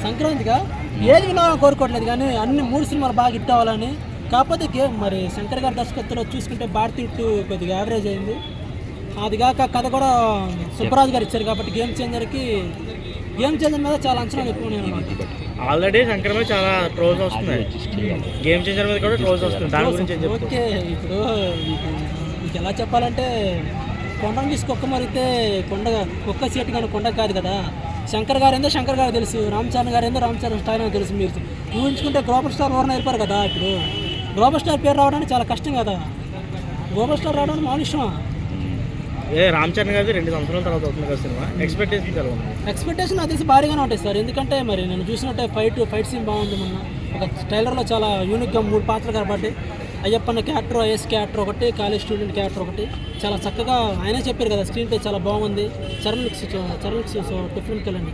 సంక్రాంతిగా ఏది వినాలని కోరుకోవట్లేదు కానీ అన్ని 3 సినిమాలు బాగా హిట్ అవ్వాలని. కాకపోతే మరి శంకర్ గారి దర్శకత్వంలో చూసుకుంటే భారతీ హిట్ కొద్దిగా యావరేజ్ అయింది. అది కాక కథ కూడా సుబ్బరాజు గారు ఇచ్చారు కాబట్టి గేమ్ చేంజర్ మీద చాలా అంచనాలు ఎక్కువ ఉన్నాయి. ఆల్రెడీ శంకర్ మీద చాలా ట్రోల్స్ వస్తున్నాయి, గేమ్ చేంజర్ మీద కూడా ట్రోల్స్ వస్తుంది. దాని గురించి ఓకే, ఇప్పుడు మీకు ఎలా చెప్పాలంటే కొండను తీసి కుక్క మరిగితే కుక్క సీటు కానీ కొండ కాదు కదా. శంకర్ గారు తెలుసు, రామ్ చరణ్ స్టైల్ అని తెలుసు. మీరు ఊహించుకుంటే గ్లోబల్ స్టార్ ఎవరైనా వెళ్ళిపోరు కదా. ఇప్పుడు గ్లోబల్ స్టార్ పేరు రావడానికి చాలా కష్టం కదా. గ్లోబల్ స్టార్ రావడానికి మానుష్యం. రామ్ చరణ్ గారి 2 సంవత్సరాల తర్వాత అవుతుంది కదా సినిమా. ఎక్స్పెక్టేషన్ అది భారీగానే ఉంటాయి సార్. ఎందుకంటే మరి నేను చూసినట్టే ఫైట్ సీన్ బాగుంది. మొన్న ఒక ట్రైలర్లో చాలా యూనిక్గా 3 పాత్రలు కాబట్టి అయ్యప్పన్న క్యారెక్టర్, ఐఎస్ క్యారెక్టర్ ఒకటి, కాలేజ్ స్టూడెంట్ క్యారెక్టర్ ఒకటి చాలా చక్కగా ఆయనే చెప్పారు కదా. స్క్రీన్ ప్లే చాలా బాగుంది. చరణ్ లుక్స్ డిఫరెంట్ కలండి,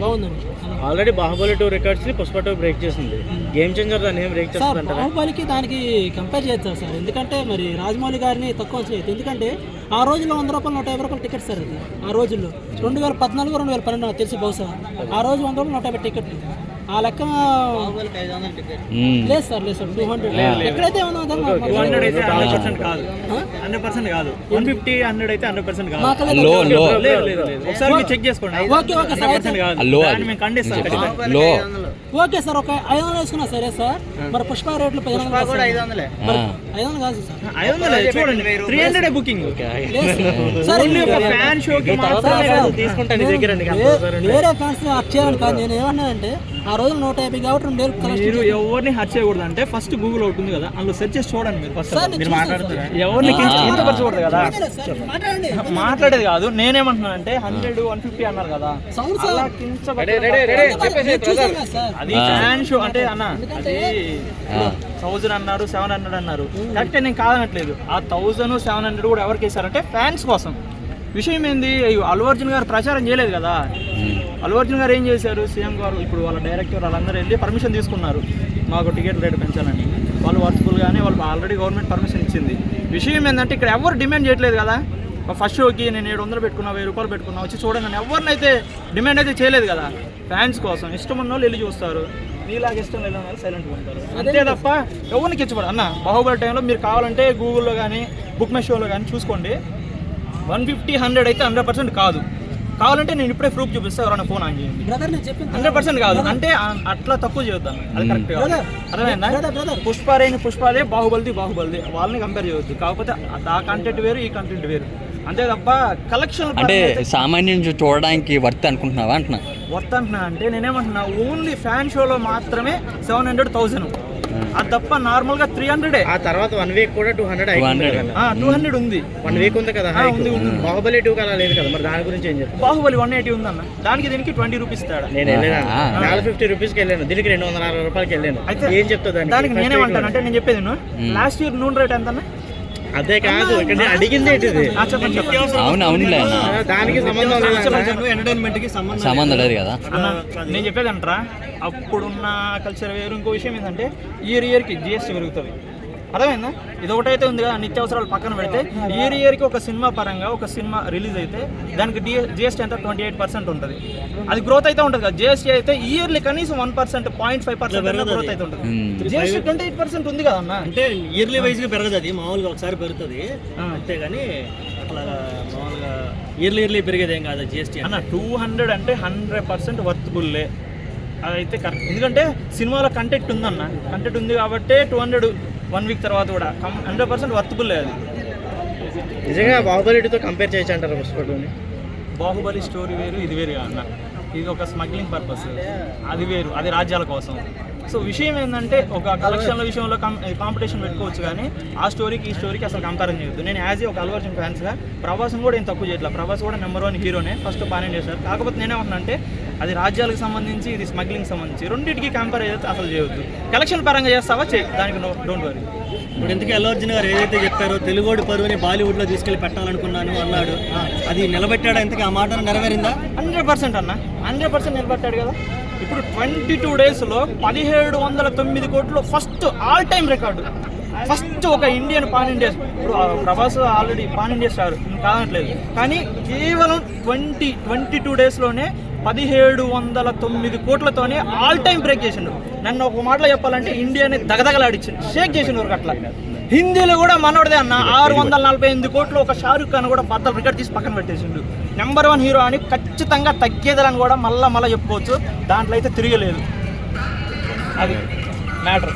బాగుందండి. Already Baahubali 2 records Pushpa 2 break చేసింది. గేమ్ చేంజర్ దాన్ని ఏం బ్రేక్ చేస్తుంది? బాహుబలికి దానికి కంపేర్ చేయొచ్చు సార్. ఎందుకంటే మరి రాజమౌళి గారిని తక్కువ అంచనా. ఎందుకంటే ఆ రోజుల్లో 100 రూపాయలు 150 రూపాయలు టికెట్ సార్. అది ఆ రోజుల్లో 2014 2012 నాకు తెలిసి బహుశా ఆ రోజు 100 రూపాయలు 150 టికెట్. ఆ లెక్క లేదు సార్ 200 ఎక్కడైతే ఓకే సార్. ఒక 500 వేసుకున్నా సరే సార్. మరి పుష్ప రేట్లు 500 కాదు సార్, బుకింగ్ వేరే ఫ్యాన్స్ చేయాలని కాదు. నేను ఏమన్నానంటే ఆ రోజు 150 కాబట్టి 2000 మీరు ఎవరిని హర్ట్ చేయకూడదు అంటే ఫస్ట్ గూగుల్ ఒకటి ఉంది కదా, అందులో సెర్చ్ చేసి చూడండి. మీరు ఫస్ట్ మీరు మాట్లాడుతున్నారు ఎవరిని కించపరచకూడదు కదా, మాట్లాడేది కాదు. నేనేమంటున్నాను అంటే 100 150 అన్నారు కదా, అది ఫ్యాన్ షో అంటే అన్న. అది 1000 అన్నారు, 700 అన్నారు, కరెక్టే, నేను కాదనట్లేదు. ఆ 1000 700 కూడా ఎవరికి వేసారంటే ఫ్యాన్స్ కోసం. విషయం ఏంది, అల్లు అర్జున్ గారు ప్రచారం చేయలేదు కదా. అల్లు అర్జున్ గారు ఏం చేశారు, సీఎం గారు ఇప్పుడు వాళ్ళ డైరెక్టర్ వాళ్ళందరూ వెళ్ళి పర్మిషన్ తీసుకున్నారు మాకు టికెట్ రేటు పెంచాలని. వాళ్ళు వర్క్ఫుల్గానే వాళ్ళు ఆల్రెడీ గవర్నమెంట్ పర్మిషన్ ఇచ్చింది. విషయం ఏంటంటే ఇక్కడ ఎవరు డిమాండ్ చేయట్లేదు కదా. ఫస్ట్ షోకి నేను 700 పెట్టుకున్నా, 1000 రూపాయలు పెట్టుకున్నా, వచ్చి చూడండి అని ఎవరినైతే డిమాండ్ అయితే చేయలేదు కదా. ఫ్యాన్స్ కోసం ఇష్టం ఉన్న వాళ్ళు వెళ్ళి చూస్తారు, నీలాగా ఇష్టం లేని వాళ్ళు సైలెంట్గా ఉంటారు, అంతే తప్ప ఎవరిని కిచ్చపడు. అన్న బాహుబలి టైంలో మీరు కావాలంటే గూగుల్లో కానీ బుక్ మై షోలో కానీ చూసుకోండి, 150 100 అయితే 100% కాదు. కావాలంటే నేను ఇప్పుడే ప్రూఫ్ చూపిస్తే ఎవరైనా ఫోన్ ఆన్ చేయండి. 100% కాదు అంటే అట్లా తక్కువ చేద్దాం, అది కరెక్ట్ కాదు. అర్థమైందా? పుష్పదే బాహుబలిది వాళ్ళని కంపేర్ చేయొద్దు. కాకపోతే ఆ కంటెంట్ వేరు, ఈ కంటెంట్ వేరు, అంతే తప్ప కలెక్షన్ అంటే సామాన్యం చూడడానికి వర్త్ అనుకుంటున్నావా అంటున్నా. వర్త్ అంటున్నా అంటే నేనేమంటున్నా, ఓన్లీ ఫ్యాన్ షోలో మాత్రమే 700 1000, అది తప్ప నార్మల్ గా 300. ఆ తర్వాత 1 వీక్ కూడా 200 ఉంది. 1 వీక్ ఉంది కదా. బాహుబలి 2 అలా లేదు కదా, మరి దాని గురించి ఏం చెప్తాను? బాహుబలి 180 ఉందన్న, దానికి దీనికి 20 రూపీస్ తేడా. నేను వెళ్ళాను 450 రూపీస్కి వెళ్ళాను, దీనికి 260 రూపాయలకి వెళ్ళాను. అయితే ఏం చెప్తా దానికి నేనేమంటాను అంటే, నేను చెప్పేది లాస్ట్ ఇయర్ నూనె రేట్ ఎంత? అదే కాదు, ఇక్కడ అడిగింది ఏంటిది? దానికి ఎంటర్టైన్మెంట్ కి సంబంధం లేదు కదా. నేను చెప్పేది అంటారా, అప్పుడున్న కల్చర్ వేరు. ఇంకో విషయం ఏంటంటే ఇయర్కి GST పెరుగుతుంది, అర్థమైందా? ఇది ఒకటైతే ఉంది కదా, నిత్యావసరాలు పక్కన పెడితే ఇయర్కి ఒక సినిమా పరంగా ఒక సినిమా రిలీజ్ అయితే దానికి GST ఎంత 28% ఉంటుంది. అది గ్రోత్ అయితే ఉంటుంది కదా. GST అయితే ఇయర్లీ కనీసం 1% 0.5% గ్రోత్ అయితే ఉంటుంది. GST 28% ఉంది కదా అన్న. అంటే ఇయర్లీ వైజ్గా పెరగదు, అది మామూలుగా ఒకసారి పెరుగుతుంది అంతేగాని అలా మామూలుగా ఇయర్లీ పెరిగేది ఏం కాదు GST అన్న. 200 అంటే 100% వర్త్బుల్లే, అదైతే కరెక్ట్. ఎందుకంటే సినిమాలో కంటెంట్ ఉందన్న, కంటెంట్ ఉంది కాబట్టి 200 1 వీక్ తర్వాత కూడా 100% వర్త్బుల్. అది నిజంగా బాహుబలితో కంపేర్ చేయొచ్చు అంటారు పుష్పని? బాహుబలి స్టోరీ వేరు, ఇది వేరు అన్న. ఇది ఒక స్మగ్లింగ్ పర్పస్, అది వేరు, అది రాజ్యాల కోసం. సో విషయం ఏంటంటే ఒక కలెక్షన్ల విషయంలో కాంపిటీషన్ పెట్టుకోవచ్చు, కానీ ఆ స్టోరీకి ఈ స్టోరీకి అసలు కంపేర్ చేయొద్దు. నేను యాజ్ ఒక అల్లు అర్జున్ ఫ్యాన్స్గా ప్రభాస్ని కూడా ఏం తక్కువ చేయట్లేదు. ప్రభాస్ కూడా నెంబర్ 1 హీరోనే, ఫస్ట్ బాగానే చేశారు. కాకపోతే నేనేమంటున్నా అంటే, అది రాజ్యాలకు సంబంధించి, ఇది స్మగ్లింగ్ సంబంధించి, రెండింటికి కంపేర్ అయితే అసలు చేయొద్దు. కలెక్షన్ పరంగా చేస్తావా దానికి డోంట్ వరీ. ఇప్పుడు ఎందుకు అల్లు అర్జున్ గారు ఏదైతే చెప్పారో తెలుగోడి పరువుని బాలీవుడ్లో తీసుకెళ్ళి పెట్టాలనుకున్నాను అన్నాడు, అది నిలబెట్టాడా? ఇంతకీ ఆ మాట నెరవేరిందా? 100% అన్న, 100% నిలబెట్టాడు కదా. ఇప్పుడు 22 డేస్లో 1709 కోట్లు, first all time record. First ఒక ఇండియన్ పాన్ ఇండియా. ఇప్పుడు Prabhas already pan India star, కాదనట్లేదు, కానీ కేవలం 22 డేస్లోనే 1709 కోట్లతోనే ఆల్ టైం బ్రేక్ చేసిండు. నన్ను ఒక మాటలో చెప్పాలంటే ఇండియాని దగదగలాడిచ్చిండు, షేక్ చేసిండు వరకు అట్లా. హిందీలో కూడా మనోడిదే అన్న 648 కోట్లు. ఒక షారుఖ్ ఖాన్ కూడా బద్దలు రికార్డ్ తీసి పక్కన పెట్టేసిండు. నెంబర్ 1 హీరో అని ఖచ్చితంగా తగ్గేదని కూడా మళ్ళీ చెప్పుకోవచ్చు. దాంట్లో అయితే తిరగలేదు. అది మ్యాటర్.